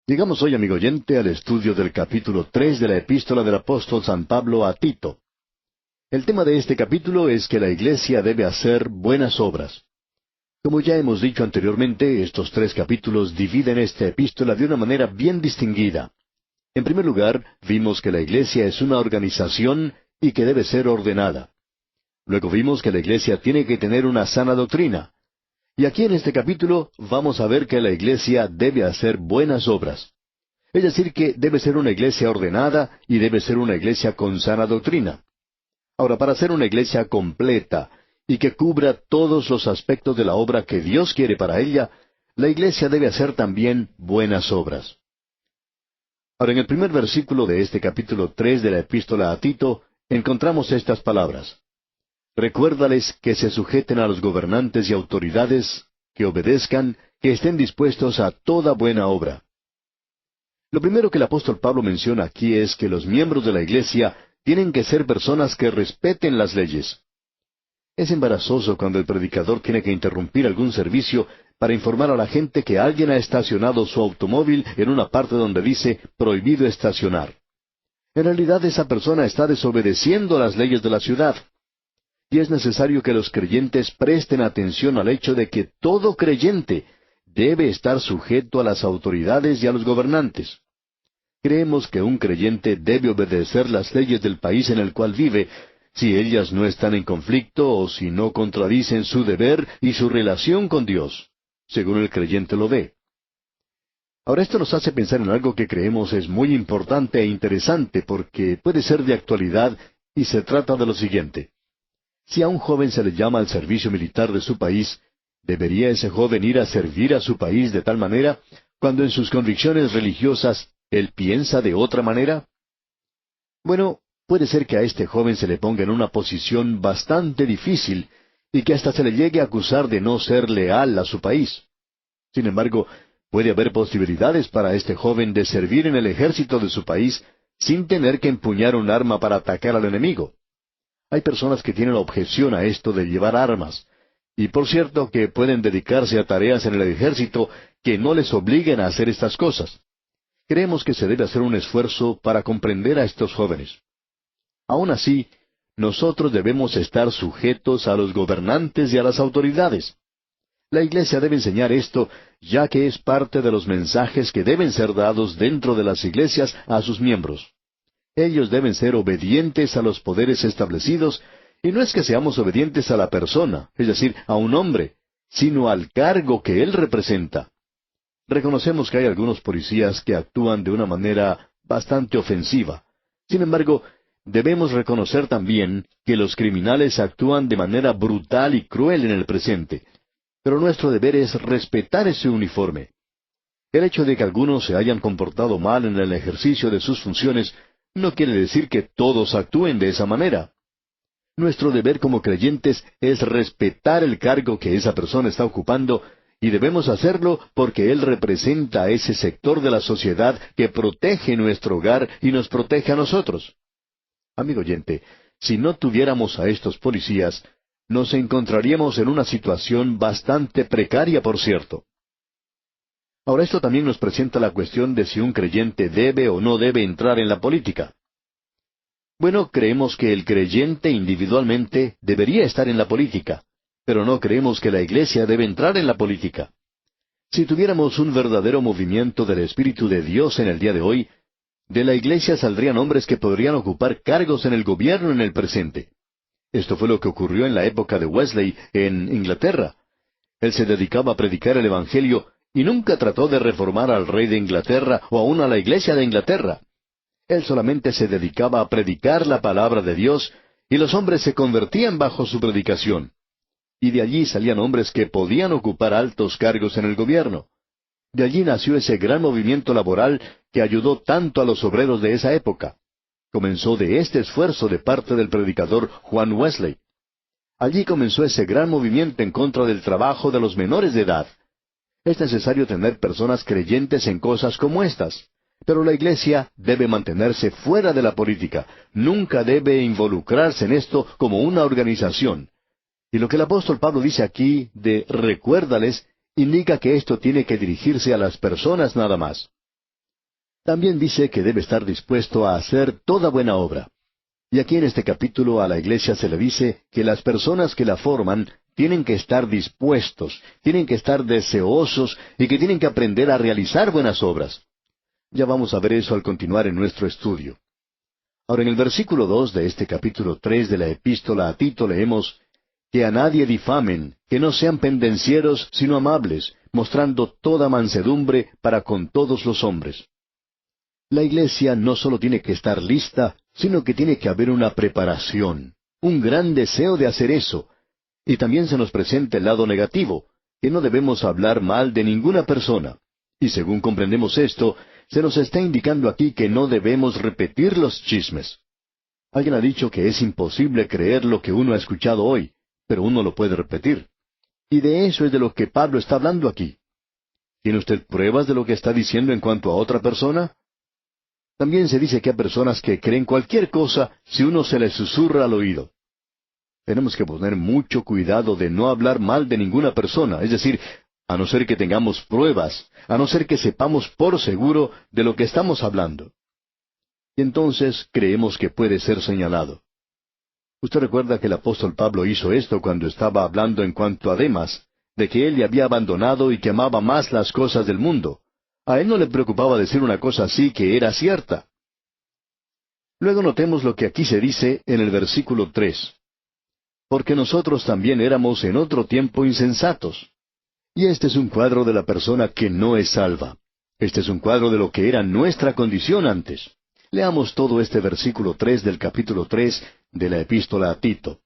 Llegamos hoy, amigo oyente, al estudio del capítulo 3 de la epístola del apóstol San Pablo a Tito. El tema de este capítulo es que la iglesia debe hacer buenas obras. Como ya hemos dicho anteriormente, estos 3 capítulos dividen esta epístola de una manera bien distinguida. En primer lugar, vimos que la iglesia es una organización y que debe ser ordenada. Luego vimos que la iglesia tiene que tener una sana doctrina. Y aquí en este capítulo vamos a ver que la iglesia debe hacer buenas obras. Es decir, que debe ser una iglesia ordenada y debe ser una iglesia con sana doctrina. Ahora, para ser una iglesia completa y que cubra todos los aspectos de la obra que Dios quiere para ella, la iglesia debe hacer también buenas obras. Ahora, en el primer versículo de este capítulo 3 de la epístola a Tito, encontramos estas palabras. Recuérdales que se sujeten a los gobernantes y autoridades, que obedezcan, que estén dispuestos a toda buena obra. Lo primero que el apóstol Pablo menciona aquí es que los miembros de la iglesia tienen que ser personas que respeten las leyes. Es embarazoso cuando el predicador tiene que interrumpir algún servicio para informar a la gente que alguien ha estacionado su automóvil en una parte donde dice prohibido estacionar. En realidad esa persona está desobedeciendo las leyes de la ciudad. Y es necesario que los creyentes presten atención al hecho de que todo creyente debe estar sujeto a las autoridades y a los gobernantes. Creemos que un creyente debe obedecer las leyes del país en el cual vive, si ellas no están en conflicto o si no contradicen su deber y su relación con Dios, según el creyente lo ve. Ahora esto nos hace pensar en algo que creemos es muy importante e interesante porque puede ser de actualidad y se trata de lo siguiente. Si a un joven se le llama al servicio militar de su país, ¿debería ese joven ir a servir a su país de tal manera, cuando en sus convicciones religiosas él piensa de otra manera? Bueno, puede ser que a este joven se le ponga en una posición bastante difícil y que hasta se le llegue a acusar de no ser leal a su país. Sin embargo, puede haber posibilidades para este joven de servir en el ejército de su país sin tener que empuñar un arma para atacar al enemigo. Hay personas que tienen objeción a esto de llevar armas, y por cierto que pueden dedicarse a tareas en el ejército que no les obliguen a hacer estas cosas. Creemos que se debe hacer un esfuerzo para comprender a estos jóvenes. Aún así, nosotros debemos estar sujetos a los gobernantes y a las autoridades. La iglesia debe enseñar esto, ya que es parte de los mensajes que deben ser dados dentro de las iglesias a sus miembros. Ellos deben ser obedientes a los poderes establecidos, y no es que seamos obedientes a la persona, es decir, a un hombre, sino al cargo que él representa. Reconocemos que hay algunos policías que actúan de una manera bastante ofensiva. Sin embargo, debemos reconocer también que los criminales actúan de manera brutal y cruel en el presente. Pero nuestro deber es respetar ese uniforme. El hecho de que algunos se hayan comportado mal en el ejercicio de sus funciones no quiere decir que todos actúen de esa manera. Nuestro deber como creyentes es respetar el cargo que esa persona está ocupando, y debemos hacerlo porque él representa a ese sector de la sociedad que protege nuestro hogar y nos protege a nosotros. Amigo oyente, si no tuviéramos a estos policías, nos encontraríamos en una situación bastante precaria, por cierto. Ahora esto también nos presenta la cuestión de si un creyente debe o no debe entrar en la política. Bueno, creemos que el creyente individualmente debería estar en la política, pero no creemos que la iglesia debe entrar en la política. Si tuviéramos un verdadero movimiento del Espíritu de Dios en el día de hoy, de la iglesia saldrían hombres que podrían ocupar cargos en el gobierno en el presente. Esto fue lo que ocurrió en la época de Wesley en Inglaterra. Él se dedicaba a predicar el Evangelio y nunca trató de reformar al rey de Inglaterra o aún a la iglesia de Inglaterra. Él solamente se dedicaba a predicar la palabra de Dios, y los hombres se convertían bajo su predicación. Y de allí salían hombres que podían ocupar altos cargos en el gobierno. De allí nació ese gran movimiento laboral que ayudó tanto a los obreros de esa época. Comenzó de este esfuerzo de parte del predicador Juan Wesley. Allí comenzó ese gran movimiento en contra del trabajo de los menores de edad. Es necesario tener personas creyentes en cosas como estas. Pero la iglesia debe mantenerse fuera de la política, nunca debe involucrarse en esto como una organización. Y lo que el apóstol Pablo dice aquí de recuérdales, indica que esto tiene que dirigirse a las personas nada más. También dice que debe estar dispuesto a hacer toda buena obra. Y aquí en este capítulo a la iglesia se le dice que las personas que la forman tienen que estar dispuestos, tienen que estar deseosos y que tienen que aprender a realizar buenas obras. Ya vamos a ver eso al continuar en nuestro estudio. Ahora en el versículo 2 de este capítulo 3 de la epístola a Tito leemos, que a nadie difamen, que no sean pendencieros, sino amables, mostrando toda mansedumbre para con todos los hombres. La iglesia no solo tiene que estar lista, sino que tiene que haber una preparación, un gran deseo de hacer eso. Y también se nos presenta el lado negativo, que no debemos hablar mal de ninguna persona. Y según comprendemos esto, se nos está indicando aquí que no debemos repetir los chismes. Alguien ha dicho que es imposible creer lo que uno ha escuchado hoy, pero uno lo puede repetir. Y de eso es de lo que Pablo está hablando aquí. ¿Tiene usted pruebas de lo que está diciendo en cuanto a otra persona? También se dice que hay personas que creen cualquier cosa si uno se les susurra al oído. Tenemos que poner mucho cuidado de no hablar mal de ninguna persona, es decir, a no ser que tengamos pruebas, a no ser que sepamos por seguro de lo que estamos hablando. Y entonces creemos que puede ser señalado. Usted recuerda que el apóstol Pablo hizo esto cuando estaba hablando en cuanto a Demas, de que él le había abandonado y que amaba más las cosas del mundo. A él no le preocupaba decir una cosa así que era cierta. Luego notemos lo que aquí se dice en el versículo 3. Porque nosotros también éramos en otro tiempo insensatos. Y este es un cuadro de la persona que no es salva. Este es un cuadro de lo que era nuestra condición antes. Leamos todo este versículo 3 del capítulo 3 de la epístola a Tito.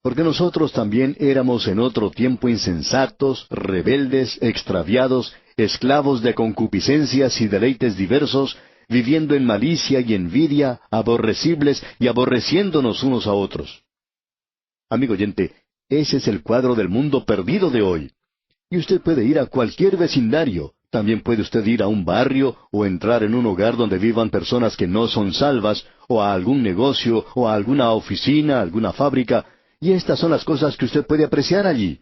Porque nosotros también éramos en otro tiempo insensatos, rebeldes, extraviados, esclavos de concupiscencias y deleites diversos, viviendo en malicia y envidia, aborrecibles y aborreciéndonos unos a otros. Amigo oyente, ese es el cuadro del mundo perdido de hoy. Y usted puede ir a cualquier vecindario, también puede usted ir a un barrio o entrar en un hogar donde vivan personas que no son salvas, o a algún negocio, o a alguna oficina, alguna fábrica, y estas son las cosas que usted puede apreciar allí.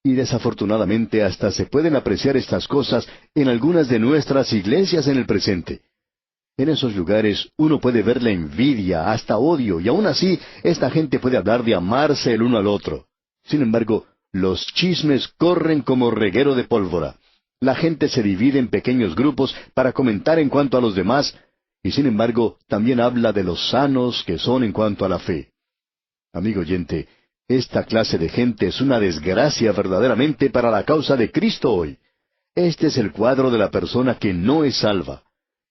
Y desafortunadamente hasta se pueden apreciar estas cosas en algunas de nuestras iglesias en el presente. En esos lugares uno puede ver la envidia, hasta odio, y aún así esta gente puede hablar de amarse el uno al otro. Sin embargo, los chismes corren como reguero de pólvora. La gente se divide en pequeños grupos para comentar en cuanto a los demás, y sin embargo también habla de los sanos que son en cuanto a la fe. Amigo oyente, esta clase de gente es una desgracia verdaderamente para la causa de Cristo hoy. Este es el cuadro de la persona que no es salva.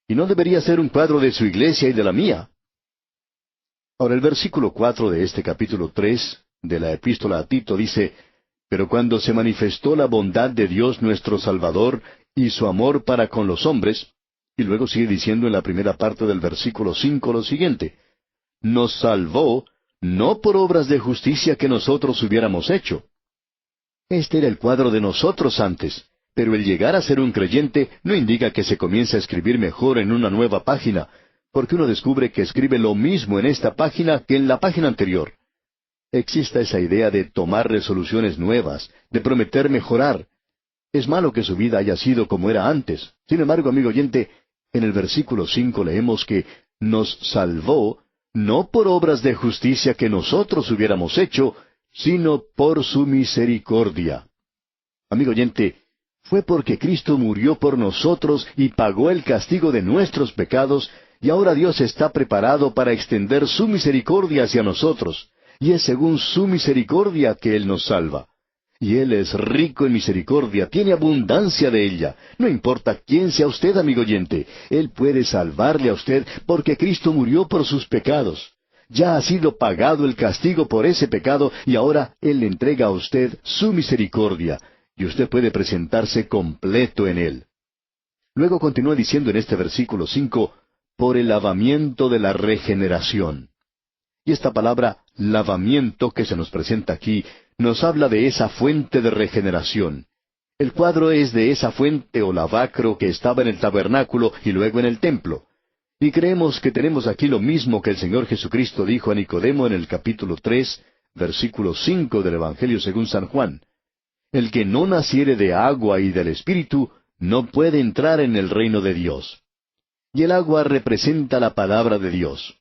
Y no debería ser un cuadro de su iglesia y de la mía. Ahora el versículo 4 de este capítulo 3 de la epístola a Tito dice, pero cuando se manifestó la bondad de Dios nuestro Salvador y su amor para con los hombres, y luego sigue diciendo en la primera parte del versículo 5 lo siguiente, nos salvó, no por obras de justicia que nosotros hubiéramos hecho. Este era el cuadro de nosotros antes, pero el llegar a ser un creyente no indica que se comience a escribir mejor en una nueva página, porque uno descubre que escribe lo mismo en esta página que en la página anterior. Existe esa idea de tomar resoluciones nuevas, de prometer mejorar. Es malo que su vida haya sido como era antes. Sin embargo, amigo oyente, en el versículo 5 leemos que nos salvó, no por obras de justicia que nosotros hubiéramos hecho, sino por su misericordia. Amigo oyente, fue porque Cristo murió por nosotros y pagó el castigo de nuestros pecados, y ahora Dios está preparado para extender su misericordia hacia nosotros. Y es según su misericordia que Él nos salva. Y Él es rico en misericordia, tiene abundancia de ella. No importa quién sea usted, amigo oyente, Él puede salvarle a usted porque Cristo murió por sus pecados. Ya ha sido pagado el castigo por ese pecado y ahora Él le entrega a usted su misericordia, y usted puede presentarse completo en Él. Luego continúa diciendo en este versículo 5, por el lavamiento de la regeneración. Y esta palabra lavamiento que se nos presenta aquí nos habla de esa fuente de regeneración. El cuadro es de esa fuente o lavacro que estaba en el tabernáculo y luego en el templo. Y creemos que tenemos aquí lo mismo que el Señor Jesucristo dijo a Nicodemo en el capítulo 3, versículo 5 del Evangelio según San Juan. El que no naciere de agua y del Espíritu no puede entrar en el reino de Dios. y el agua representa la palabra de Dios.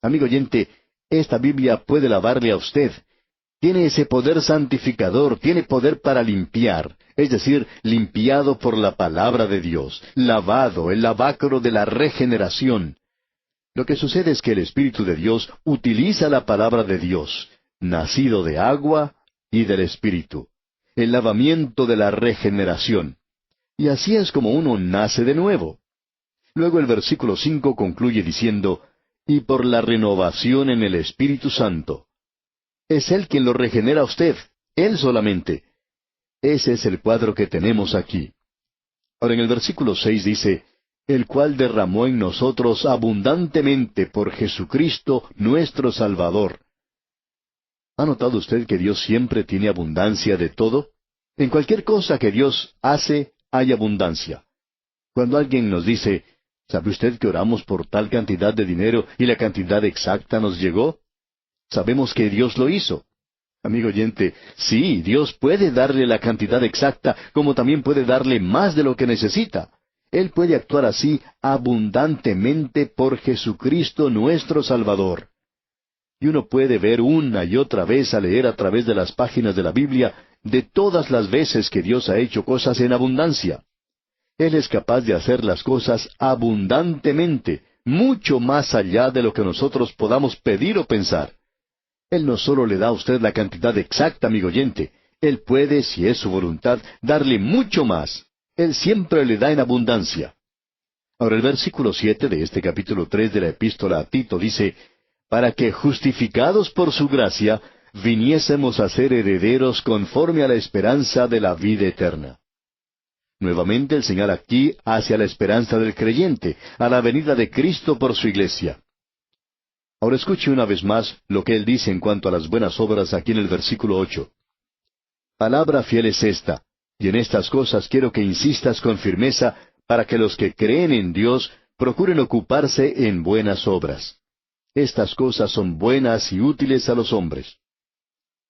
Amigo oyente, esta Biblia puede lavarle a usted. Tiene ese poder santificador, tiene poder para limpiar, es decir, limpiado por la palabra de Dios, lavado, el lavacro de la regeneración. Lo que sucede es que el Espíritu de Dios utiliza la palabra de Dios, nacido de agua y del Espíritu, el lavamiento de la regeneración. Y así es como uno nace de nuevo. Luego el versículo 5 concluye diciendo, y por la renovación en el Espíritu Santo. Es Él quien lo regenera a usted, Él solamente. Ese es el cuadro que tenemos aquí. Ahora en el versículo 6 dice, el cual derramó en nosotros abundantemente por Jesucristo nuestro Salvador. ¿Ha notado usted que Dios siempre tiene abundancia de todo? En cualquier cosa que Dios hace, hay abundancia. Cuando alguien nos dice, ¿sabe usted que oramos por tal cantidad de dinero y la cantidad exacta nos llegó? Sabemos que Dios lo hizo. Amigo oyente, sí, Dios puede darle la cantidad exacta, como también puede darle más de lo que necesita. Él puede actuar así abundantemente por Jesucristo nuestro Salvador. Y uno puede ver una y otra vez al leer a través de las páginas de la Biblia de todas las veces que Dios ha hecho cosas en abundancia. Él es capaz de hacer las cosas abundantemente, mucho más allá de lo que nosotros podamos pedir o pensar. Él no solo le da a usted la cantidad exacta, amigo oyente, Él puede, si es su voluntad, darle mucho más. Él siempre le da en abundancia. Ahora el versículo 7 de este capítulo 3 de la epístola a Tito dice, para que justificados por su gracia, viniésemos a ser herederos conforme a la esperanza de la vida eterna. Nuevamente el señal aquí hacia la esperanza del creyente, a la venida de Cristo por su iglesia. Ahora escuche una vez más lo que él dice en cuanto a las buenas obras aquí en el versículo 8. Palabra fiel es esta, y en estas cosas quiero que insistas con firmeza para que los que creen en Dios procuren ocuparse en buenas obras. Estas cosas son buenas y útiles a los hombres.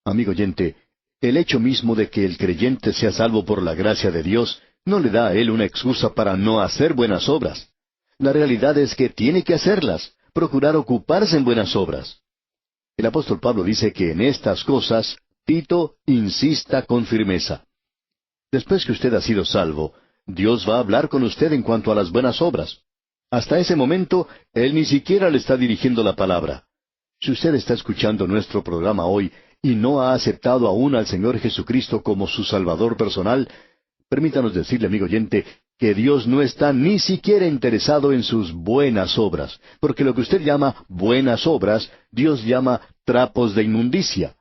Amigo oyente, el hecho mismo de que el creyente sea salvo por la gracia de Dios no le da a él una excusa para no hacer buenas obras. La realidad es que tiene que hacerlas, procurar ocuparse en buenas obras. El apóstol Pablo dice que en estas cosas Tito insista con firmeza. Después que usted ha sido salvo, Dios va a hablar con usted en cuanto a las buenas obras. Hasta ese momento, Él ni siquiera le está dirigiendo la palabra. Si usted está escuchando nuestro programa hoy y no ha aceptado aún al Señor Jesucristo como su Salvador personal, permítanos decirle, amigo oyente, que Dios no está ni siquiera interesado en sus buenas obras, porque lo que usted llama buenas obras, Dios llama trapos de inmundicia.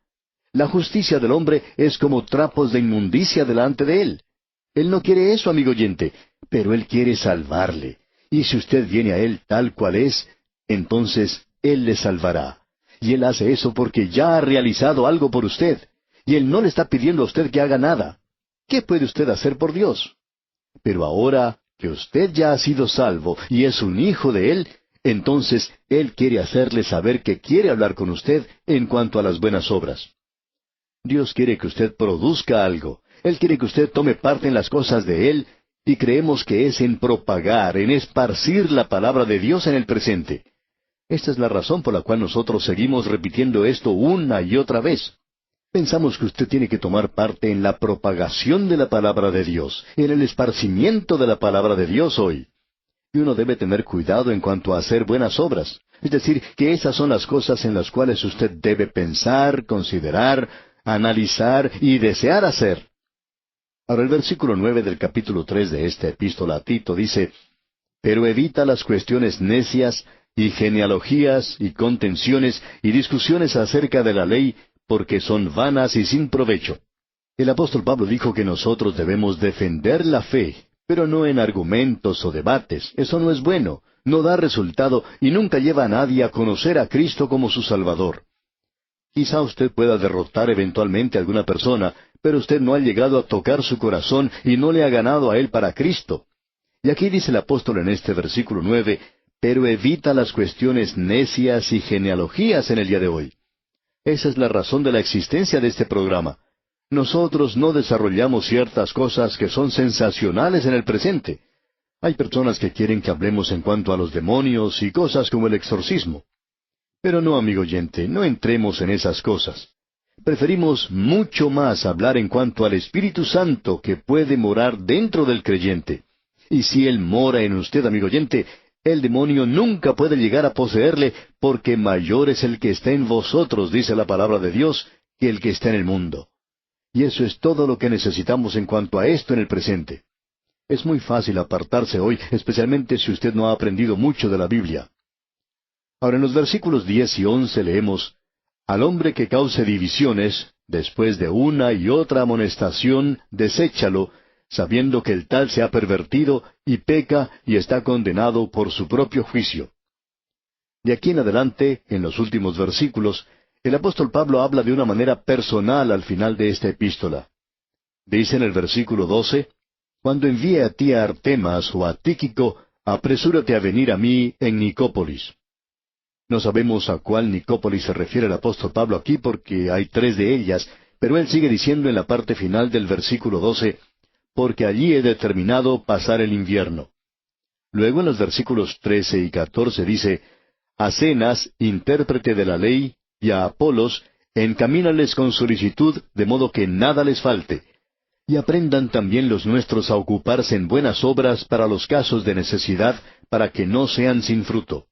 La justicia del hombre es como trapos de inmundicia delante de Él. Él no quiere eso, amigo oyente, pero Él quiere salvarle. Y si usted viene a Él tal cual es, entonces Él le salvará. Y Él hace eso porque ya ha realizado algo por usted. Y Él no le está pidiendo a usted que haga nada. ¿Qué puede usted hacer por Dios? Pero ahora que usted ya ha sido salvo y es un hijo de Él, entonces Él quiere hacerle saber que quiere hablar con usted en cuanto a las buenas obras. Dios quiere que usted produzca algo. Él quiere que usted tome parte en las cosas de Él, y creemos que es en propagar, en esparcir la palabra de Dios en el presente. Esta es la razón por la cual nosotros seguimos repitiendo esto una y otra vez. Pensamos que usted tiene que tomar parte en la propagación de la palabra de Dios, en el esparcimiento de la palabra de Dios hoy. Y uno debe tener cuidado en cuanto a hacer buenas obras. Es decir, que esas son las cosas en las cuales usted debe pensar, considerar, analizar y desear hacer. Ahora el versículo 9 del capítulo 3 de esta epístola a Tito dice, pero evita las cuestiones necias y genealogías y contenciones y discusiones acerca de la ley, porque son vanas y sin provecho. El apóstol Pablo dijo que nosotros debemos defender la fe, pero no en argumentos o debates. Eso no es bueno, no da resultado y nunca lleva a nadie a conocer a Cristo como su Salvador. Quizá usted pueda derrotar eventualmente a alguna persona, pero usted no ha llegado a tocar su corazón y no le ha ganado a él para Cristo. Y aquí dice el apóstol en este versículo 9, pero evita las cuestiones necias y genealogías en el día de hoy. Esa es la razón de la existencia de este programa. Nosotros no desarrollamos ciertas cosas que son sensacionales en el presente. Hay personas que quieren que hablemos en cuanto a los demonios y cosas como el exorcismo. Pero no, amigo oyente, no entremos en esas cosas. Preferimos mucho más hablar en cuanto al Espíritu Santo que puede morar dentro del creyente. Y si Él mora en usted, amigo oyente, el demonio nunca puede llegar a poseerle, porque mayor es el que está en vosotros, dice la palabra de Dios, que el que está en el mundo. Y eso es todo lo que necesitamos en cuanto a esto en el presente. Es muy fácil apartarse hoy, especialmente si usted no ha aprendido mucho de la Biblia. Ahora en los versículos 10 y 11 leemos: Al hombre que cause divisiones, después de una y otra amonestación, deséchalo, sabiendo que el tal se ha pervertido, y peca, y está condenado por su propio juicio. De aquí en adelante, en los últimos versículos, el apóstol Pablo habla de una manera personal al final de esta epístola. Dice en el versículo 12, Cuando envíe a ti a Artemas o a Tíquico, apresúrate a venir a mí en Nicópolis. No sabemos a cuál Nicópolis se refiere el apóstol Pablo aquí porque hay 3 de ellas, pero él sigue diciendo en la parte final del versículo 12, porque allí he determinado pasar el invierno. Luego en los versículos 13 y 14 dice, A Zenas, intérprete de la ley, y a Apolos, encamínales con solicitud, de modo que nada les falte. Y aprendan también los nuestros a ocuparse en buenas obras para los casos de necesidad, para que no sean sin fruto.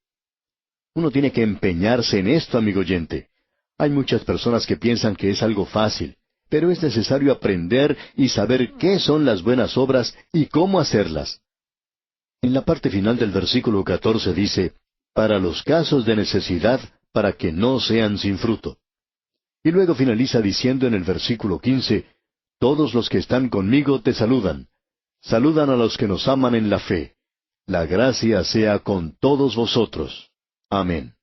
Uno tiene que empeñarse en esto, amigo oyente. Hay muchas personas que piensan que es algo fácil, pero es necesario aprender y saber qué son las buenas obras y cómo hacerlas. En la parte final del versículo 14 dice, para los casos de necesidad, para que no sean sin fruto. Y luego finaliza diciendo en el versículo 15, Todos los que están conmigo te saludan. Saludan a los que nos aman en la fe. La gracia sea con todos vosotros. Amén.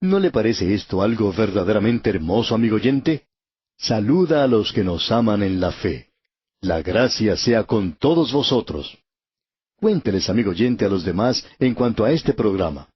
¿No le parece esto algo verdaderamente hermoso, amigo oyente? Saluda a los que nos aman en la fe. La gracia sea con todos vosotros. Cuénteles, amigo oyente, a los demás en cuanto a este programa.